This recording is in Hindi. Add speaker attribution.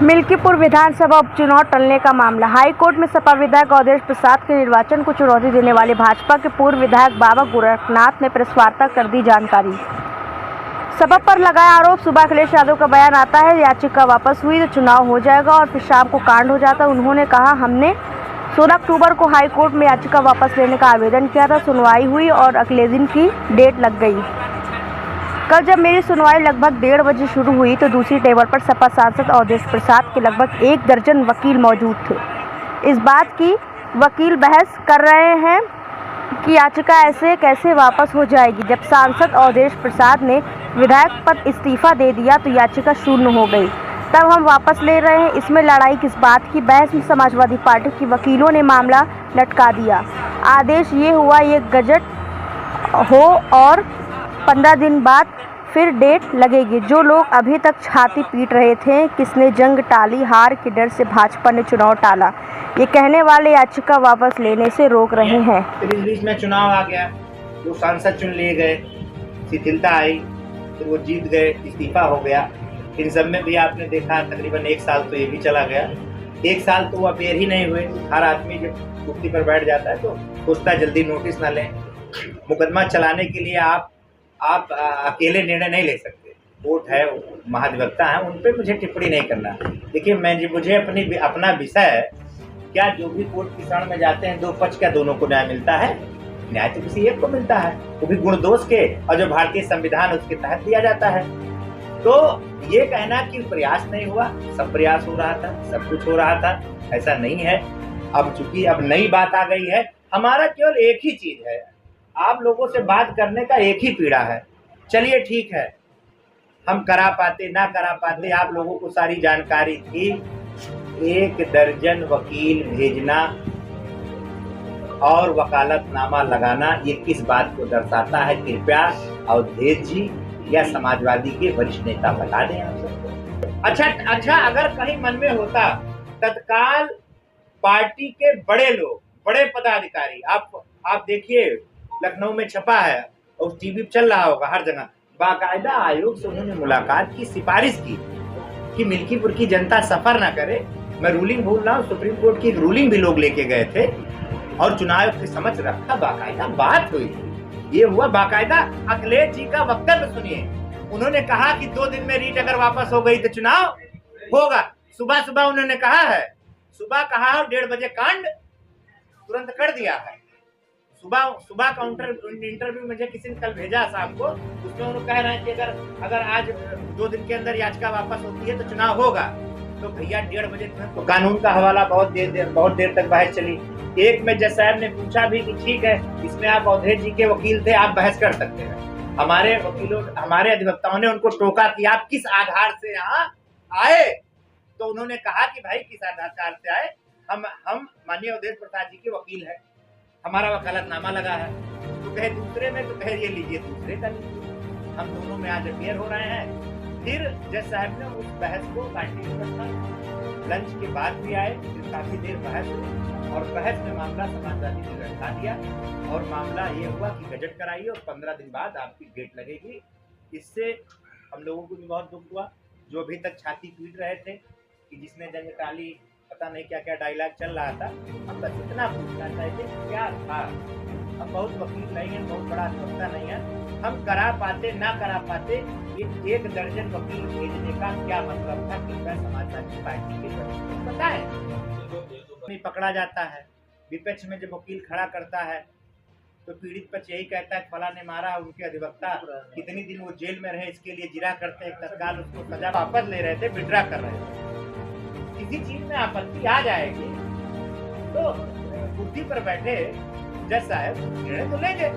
Speaker 1: मिल्कीपुर विधानसभा उपचुनाव टलने का मामला। हाई कोर्ट में सपा विधायक अवधेश प्रसाद के निर्वाचन को चुनौती देने वाले भाजपा के पूर्व विधायक बाबा गोरखनाथ ने प्रेस वार्ता कर दी जानकारी। सपा पर लगाया आरोप, सुबह अखिलेश यादव का बयान आता है याचिका वापस हुई तो चुनाव हो जाएगा और फिर शाम को कांड हो जाता। उन्होंने कहा, हमने 16 अक्टूबर को हाई कोर्ट में याचिका वापस लेने का आवेदन किया था। सुनवाई हुई और अगले दिन की डेट लग गई। कल जब मेरी सुनवाई लगभग 1:30 बजे शुरू हुई तो दूसरी टेबल पर सपा सांसद अवधेश प्रसाद के लगभग 1 दर्जन वकील मौजूद थे। इस बात की वकील बहस कर रहे हैं कि याचिका ऐसे कैसे वापस हो जाएगी। जब सांसद अवधेश प्रसाद ने विधायक पद इस्तीफा दे दिया तो याचिका शून्य हो गई। तब हम वापस ले रहे हैं, इसमें लड़ाई किस बात की। बहस में समाजवादी पार्टी के वकीलों ने मामला लटका दिया। आदेश ये हुआ, ये गजट हो और 15 दिन बाद फिर डेट लगेगी। जो लोग अभी तक छाती पीट रहे थे, किसने जंग टाली, हार के डर से भाजपा ने चुनाव टाला, ये कहने वाले याचिका वापस लेने से रोक रहे हैं।
Speaker 2: फिर इस बीच में चुनाव आ गया, वो सांसद चुन लिए गए, शिथिलता आई, फिर वो जीत गए, इस्तीफा हो गया। इन सब में भी आपने देखा तकरीबन 1 साल तो ये भी चला गया। 1 साल तो वो अपेयर ही नहीं हुए। हर आदमी जब कुर्सी पर बैठ जाता है तो सोचता है जल्दी नोटिस ना लें। मुकदमा चलाने के लिए आप अकेले निर्णय नहीं ले सकते। कोर्ट है, महाधिवक्ता है, उन पर मुझे टिप्पणी नहीं करना। देखिए, मुझे अपना विषय है, क्या जो भी कोर्ट की शरण में जाते हैं, 2 पक्ष क्या दोनों को न्याय मिलता है? न्याय तो किसी एक को मिलता है, वो भी गुण दोष के, और जो भारतीय संविधान उसके तहत दिया जाता है। तो ये कहना कि प्रयास नहीं हुआ, सब प्रयास हो रहा था, सब कुछ हो रहा था, ऐसा नहीं है। अब चूंकि अब नई बात आ गई है, हमारा केवल एक ही चीज है, आप लोगों से बात करने का एक ही पीड़ा है। चलिए ठीक है, हम करा पाते ना करा पाते, आप लोगों को सारी जानकारी थी। 1 दर्जन वकील भेजना और वकालतनामा लगाना, ये किस बात को दर्शाता है? कृपया अवधेश जी या समाजवादी के वरिष्ठ नेता बता दें आप सबको। अच्छा, अगर कहीं मन में होता, तत्काल पार्टी के बड़े लोग, बड़े पदाधिकारी, आप देखिए लखनऊ में छपा है और टीवी पे चल रहा होगा हर जगह, बाकायदा आयोग से उन्होंने मुलाकात की, सिफारिश की कि मिल्कीपुर की जनता सफर ना करे। मैं रूलिंग भूल रहा हूँ, सुप्रीम कोर्ट की रूलिंग भी लोग लेके गए थे और चुनाव के समझ रखा, बाकायदा बात हुई। ये हुआ बाकायदा। अखिलेश जी का वक्तव्य सुनिए, उन्होंने कहा कि 2 दिन में रीट अगर वापस हो गई तो चुनाव होगा। सुबह उन्होंने कहा है, सुबह कहा और 1:30 बजे कांड तुरंत कर दिया है। सुबह काउंटर इंटरव्यू मुझे किसी ने कल भेजा शाम को, उसमें उन्होंने कह रहे हैं कि अगर आज 2 दिन के अंदर याचिका वापस होती है तो चुनाव होगा। तो भैया 1:30 बजे तो कानून का हवाला बहुत देर तक बहस चली। एक में जज साहब ने पूछा भी कि ठीक है, इसमें आप अवधेश जी के वकील थे, आप बहस कर सकते हैं। हमारे वकीलों, हमारे अधिवक्ताओं ने उनको टोका कि आप किस आधार से यहाँ आए। तो उन्होंने कहा कि भाई किस आधार से आए, हम माननीय अवधेश प्रसाद जी के वकील है, हमारा वकालतनामा लगा है। तो कहे दूसरे में, तो कहे ये लीजिए दूसरे का लीजिए। हम दोनों में आज अपेयर हो रहे हैं। फिर जज साहब ने उस बहस को कंटिन्यू रखा, लंच के बाद भी आए, फिर काफी देर बहस हुई और बहस में मामला समाजवादी ने लटका दिया और मामला ये हुआ कि गजट कराइए और 15 दिन बाद आपकी डेट लगेगी। इससे हम लोगों को भी बहुत दुख हुआ, जो अभी तक छाती पीट रहे थे कि जिसने जंग टाली, पता नहीं क्या क्या डायलॉग चल रहा था। हम बस इतना पूछना चाहते कि क्या था। हम बहुत वकील नहीं है, बहुत बड़ा अधिवक्ता नहीं है, हम करा पाते ना करा पाते, ये 1 दर्जन वकील भेजने का क्या मतलब था? कृपया समाजवादी पार्टी के वरिष्ठ बताएं। नहीं पकड़ा जाता है, विपक्ष में जब वकील खड़ा करता है तो पीड़ित पक्ष यही कहता है फला ने मारा, उनके अधिवक्ता कितनी दिन वो जेल में रहे इसके लिए जिरा करते हैं, तत्काल उसको सजा वापस ले रहे थे, विड्रा कर रहे थे। किसी चीज में आपत्ति आ जाएगी तो कुर्सी पर बैठे जज साहब निर्णय तो लेंगे।